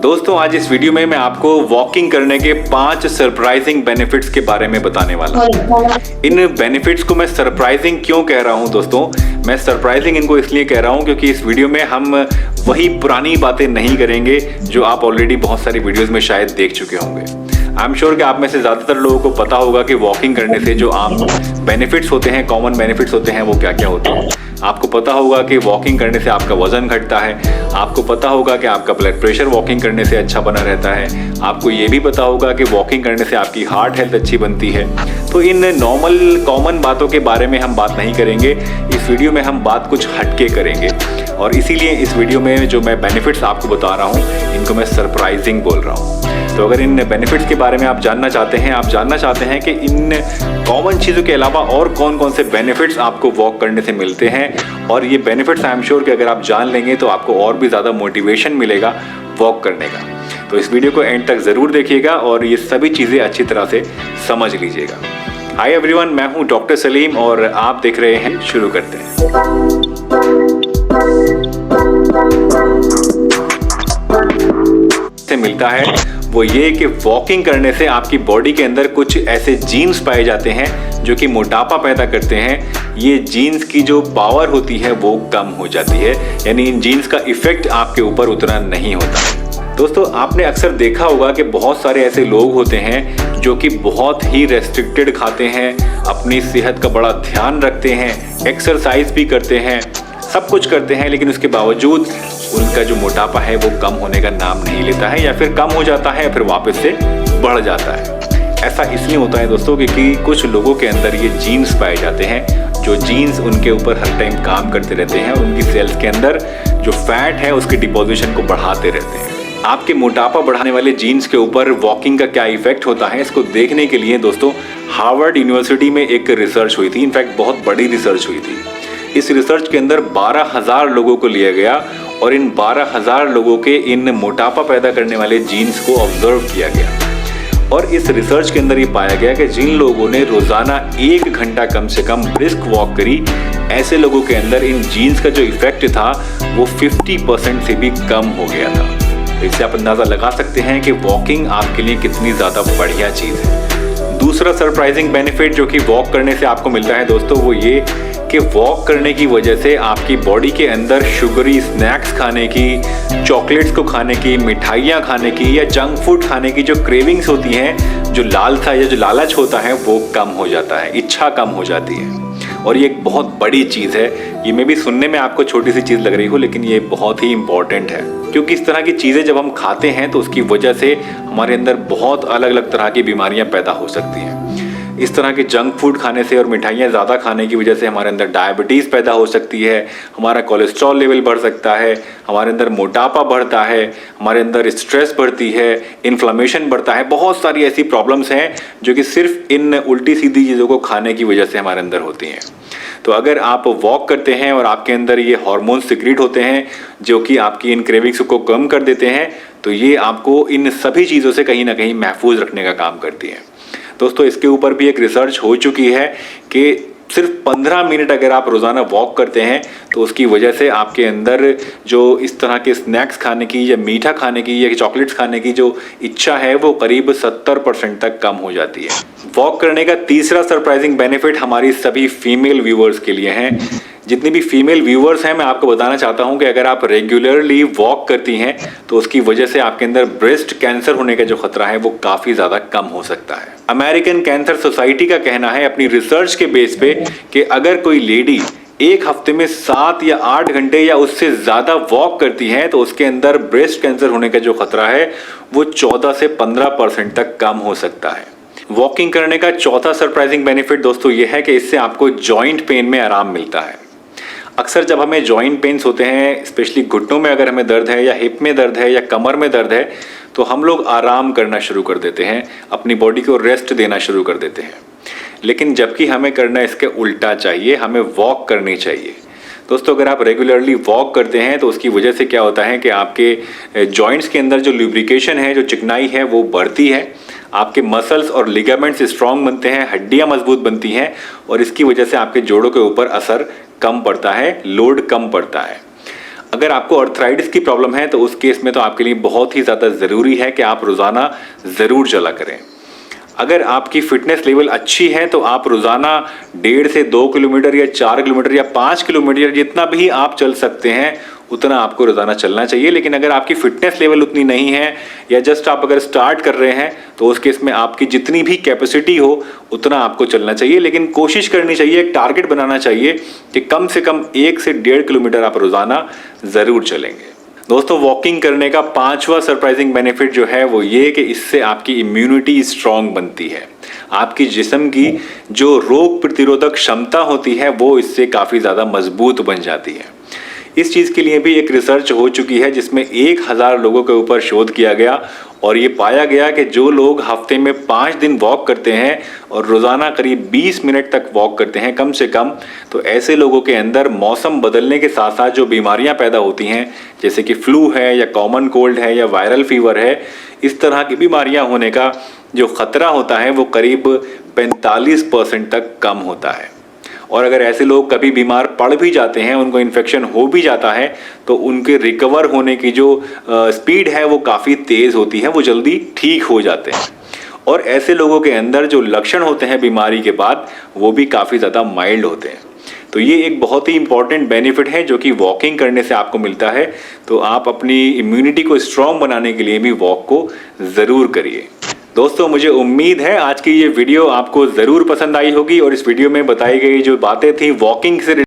दोस्तों आज इस वीडियो में मैं आपको वॉकिंग करने के 5 सरप्राइजिंग बेनिफिट्स के बारे में बताने वाला हूँ। इन बेनिफिट्स को मैं सरप्राइजिंग क्यों कह रहा हूँ दोस्तों, मैं सरप्राइजिंग इनको इसलिए कह रहा हूँ क्योंकि इस वीडियो में हम वही पुरानी बातें नहीं करेंगे जो आप ऑलरेडी बहुत सारी वीडियोस में शायद देख चुके होंगे। आई एम श्योर कि आप में से ज़्यादातर लोगों को पता होगा कि वॉकिंग करने से जो आम बेनिफिट्स होते हैं, कॉमन बेनिफिट्स होते हैं, वो क्या क्या होते हैं। आपको पता होगा कि वॉकिंग करने से आपका वजन घटता है, आपको पता होगा कि आपका ब्लड प्रेशर वॉकिंग करने से अच्छा बना रहता है, आपको ये भी पता होगा कि वॉकिंग करने से आपकी हार्ट हेल्थ अच्छी बनती है। तो इन नॉर्मल कॉमन बातों के बारे में हम बात नहीं करेंगे, इस वीडियो में हम बात कुछ हटके करेंगे और इसीलिए इस वीडियो में जो मैं बेनिफिट्स आपको बता रहा हूँ इनको मैं सरप्राइजिंग बोल रहा हूँ। तो अगर इन बेनिफिट्स के बारे में आप जानना चाहते हैं कि इन कॉमन चीज़ों के अलावा और कौन कौन से बेनिफिट्स आपको वॉक करने से मिलते हैं, और ये बेनिफिट्स आई एम श्योर कि अगर आप जान लेंगे तो आपको और भी ज़्यादा मोटिवेशन मिलेगा वॉक करने का। तो इस वीडियो को एंड तक ज़रूर देखिएगा और ये सभी चीज़ें अच्छी तरह से समझ लीजिएगा। हाय एवरीवन, मैं हूँ डॉक्टर सलीम और आप देख रहे हैं। शुरू करते हैं। से मिलता है वो ये कि वॉकिंग करने से आपकी बॉडी के अंदर कुछ ऐसे जीन्स पाए जाते हैं जो कि मोटापा पैदा करते हैं। ये जीन्स की जो पावर होती है वो कम हो जाती है, यानी इन जीन्स का इफेक्ट आपके ऊपर उतना नहीं होता। दोस्तों आपने अक्सर देखा होगा कि बहुत सारे ऐसे लोग होते हैं जो कि बहुत ही रेस्ट्रिक्टेड खाते हैं, अपनी सेहत का बड़ा ध्यान रखते हैं, एक्सरसाइज भी करते हैं, सब कुछ करते हैं, लेकिन उसके बावजूद उनका जो मोटापा है वो कम होने का नाम नहीं लेता है, या फिर कम हो जाता है फिर वापस से बढ़ जाता है। ऐसा इसलिए होता है दोस्तों क्योंकि कुछ लोगों के अंदर ये जीन्स पाए जाते हैं, जो जीन्स उनके ऊपर हर टाइम काम करते रहते हैं और उनकी सेल्स के अंदर जो फैट है उसके डिपोजिशन को बढ़ाते रहते हैं। आपके मोटापा बढ़ाने वाले जीन्स के ऊपर वॉकिंग का क्या इफेक्ट होता है, इसको देखने के लिए दोस्तों हार्वर्ड यूनिवर्सिटी में एक रिसर्च हुई थी। इनफैक्ट बहुत बड़ी रिसर्च हुई थी। इस रिसर्च के अंदर 12,000 लोगों को लिया गया और इन 12,000 लोगों के इन मोटापा पैदा करने वाले जीन्स को ऑब्जर्व किया गया। और इस रिसर्च के अंदर ये पाया गया कि जिन लोगों ने रोजाना 1 घंटा कम से कम ब्रिस्क वॉक करी, ऐसे लोगों के अंदर इन जीन्स का जो इफेक्ट था वो 50% से भी कम हो गया था। तो इससे आप अंदाजा लगा सकते हैं कि वॉकिंग आपके लिए कितनी ज्यादा बढ़िया चीज है। दूसरा सरप्राइजिंग बेनिफिट जो कि वॉक करने से आपको मिलता है दोस्तों वो ये कि वॉक करने की वजह से आपकी बॉडी के अंदर शुगरी स्नैक्स खाने की, चॉकलेट्स को खाने की, मिठाइयाँ खाने की या जंक फूड खाने की जो क्रेविंग्स होती हैं, जो लालसा या जो लालच होता है वो कम हो जाता है, इच्छा कम हो जाती है। और ये एक बहुत बड़ी चीज़ है। ये मे भी सुनने में आपको छोटी सी चीज़ लग रही हो, लेकिन ये बहुत ही इम्पॉर्टेंट है, क्योंकि इस तरह की चीज़ें जब हम खाते हैं तो उसकी वजह से हमारे अंदर बहुत अलग अलग तरह की बीमारियां पैदा हो सकती हैं। इस तरह के जंक फूड खाने से और मिठाइयाँ ज़्यादा खाने की वजह से हमारे अंदर डायबिटीज़ पैदा हो सकती है, हमारा कोलेस्ट्रॉल लेवल बढ़ सकता है, हमारे अंदर मोटापा बढ़ता है, हमारे अंदर स्ट्रेस बढ़ती है, इन्फ्लेमेशन बढ़ता है। बहुत सारी ऐसी प्रॉब्लम्स हैं जो कि सिर्फ इन उल्टी सीधी चीज़ों को खाने की वजह से हमारे अंदर होती हैं। तो अगर आप वॉक करते हैं और आपके अंदर ये हार्मोन सिक्रीट होते हैं जो कि आपकी इन क्रेविंग्स को कम कर देते हैं, तो ये आपको इन सभी चीज़ों से कहीं ना कहीं महफूज रखने का काम करती है। दोस्तों इसके ऊपर भी एक रिसर्च हो चुकी है कि सिर्फ 15 मिनट अगर आप रोज़ाना वॉक करते हैं तो उसकी वजह से आपके अंदर जो इस तरह के स्नैक्स खाने की या मीठा खाने की या चॉकलेट्स खाने की जो इच्छा है वो करीब 70% तक कम हो जाती है। वॉक करने का तीसरा सरप्राइजिंग बेनिफिट हमारी सभी फीमेल व्यूअर्स के लिए हैं। जितनी भी फीमेल व्यूअर्स हैं मैं आपको बताना चाहता हूं कि अगर आप रेगुलरली वॉक करती हैं तो उसकी वजह से आपके अंदर ब्रेस्ट कैंसर होने का जो खतरा है वो काफ़ी ज़्यादा कम हो सकता है। अमेरिकन कैंसर सोसाइटी का कहना है अपनी रिसर्च के बेस पे कि अगर कोई लेडी एक हफ्ते में 7 या 8 घंटे या उससे ज़्यादा वॉक करती हैं तो उसके अंदर ब्रेस्ट कैंसर होने का जो खतरा है वो 14 से 15% तक कम हो सकता है। वॉकिंग करने का चौथा सरप्राइजिंग बेनिफिट दोस्तों ये है कि इससे आपको जॉइंट पेन में आराम मिलता है। अक्सर जब हमें जॉइंट पेन्स होते हैं, स्पेशली घुटनों में अगर हमें दर्द है या हिप में दर्द है या कमर में दर्द है, तो हम लोग आराम करना शुरू कर देते हैं, अपनी बॉडी को रेस्ट देना शुरू कर देते हैं। लेकिन जबकि हमें करना इसके उल्टा चाहिए, हमें वॉक करनी चाहिए। दोस्तों अगर आप रेगुलरली वॉक करते हैं तो उसकी वजह से क्या होता है कि आपके जॉइंट्स के अंदर जो लुब्रिकेशन है, जो चिकनाई है वो बढ़ती है, आपके मसल्स और लिगामेंट्स स्ट्रॉन्ग बनते हैं, हड्डियां मजबूत बनती हैं और इसकी वजह से आपके जोड़ों के ऊपर असर कम पड़ता है, लोड कम पड़ता है। अगर आपको अर्थराइटिस की प्रॉब्लम है तो उस केस में तो आपके लिए बहुत ही ज़्यादा ज़रूरी है कि आप रोज़ाना ज़रूर चला करें। अगर आपकी फिटनेस लेवल अच्छी है तो आप रोज़ाना 1.5 से 2 किलोमीटर या 4 किलोमीटर या 5 किलोमीटर जितना भी आप चल सकते हैं उतना आपको रोज़ाना चलना चाहिए। लेकिन अगर आपकी फिटनेस लेवल उतनी नहीं है या जस्ट आप अगर स्टार्ट कर रहे हैं तो उस केस में आपकी जितनी भी कैपेसिटी हो उतना आपको चलना चाहिए। लेकिन कोशिश करनी चाहिए, एक टारगेट बनाना चाहिए कि कम से कम 1 से 1.5 किलोमीटर आप रोज़ाना ज़रूर चलेंगे। दोस्तों, वॉकिंग करने का 5वां सरप्राइजिंग बेनिफिट जो है वो ये कि इससे आपकी इम्यूनिटी स्ट्रांग बनती है। आपकी जिस्म की जो रोग प्रतिरोधक क्षमता होती है वो इससे काफ़ी ज़्यादा मजबूत बन जाती है। इस चीज़ के लिए भी एक रिसर्च हो चुकी है जिसमें 1000 लोगों के ऊपर शोध किया गया और ये पाया गया कि जो लोग हफ्ते में 5 दिन वॉक करते हैं और रोज़ाना करीब 20 मिनट तक वॉक करते हैं कम से कम, तो ऐसे लोगों के अंदर मौसम बदलने के साथ साथ जो बीमारियां पैदा होती हैं जैसे कि फ्लू है या कॉमन कोल्ड है या वायरल फीवर है, इस तरह की बीमारियां होने का जो ख़तरा होता है वो करीब 45% तक कम होता है। और अगर ऐसे लोग कभी बीमार पड़ भी जाते हैं, उनको इन्फेक्शन हो भी जाता है, तो उनके रिकवर होने की जो स्पीड है वो काफ़ी तेज़ होती है, वो जल्दी ठीक हो जाते हैं। और ऐसे लोगों के अंदर जो लक्षण होते हैं बीमारी के बाद वो भी काफ़ी ज़्यादा माइल्ड होते हैं। तो ये एक बहुत ही इंपॉर्टेंट बेनिफिट है जो कि वॉकिंग करने से आपको मिलता है। तो आप अपनी इम्यूनिटी को स्ट्रॉन्ग बनाने के लिए भी वॉक को ज़रूर करिए। दोस्तों, मुझे उम्मीद है आज की ये वीडियो आपको ज़रूर पसंद आई होगी और इस वीडियो में बताई गई जो बातें थी वॉकिंग से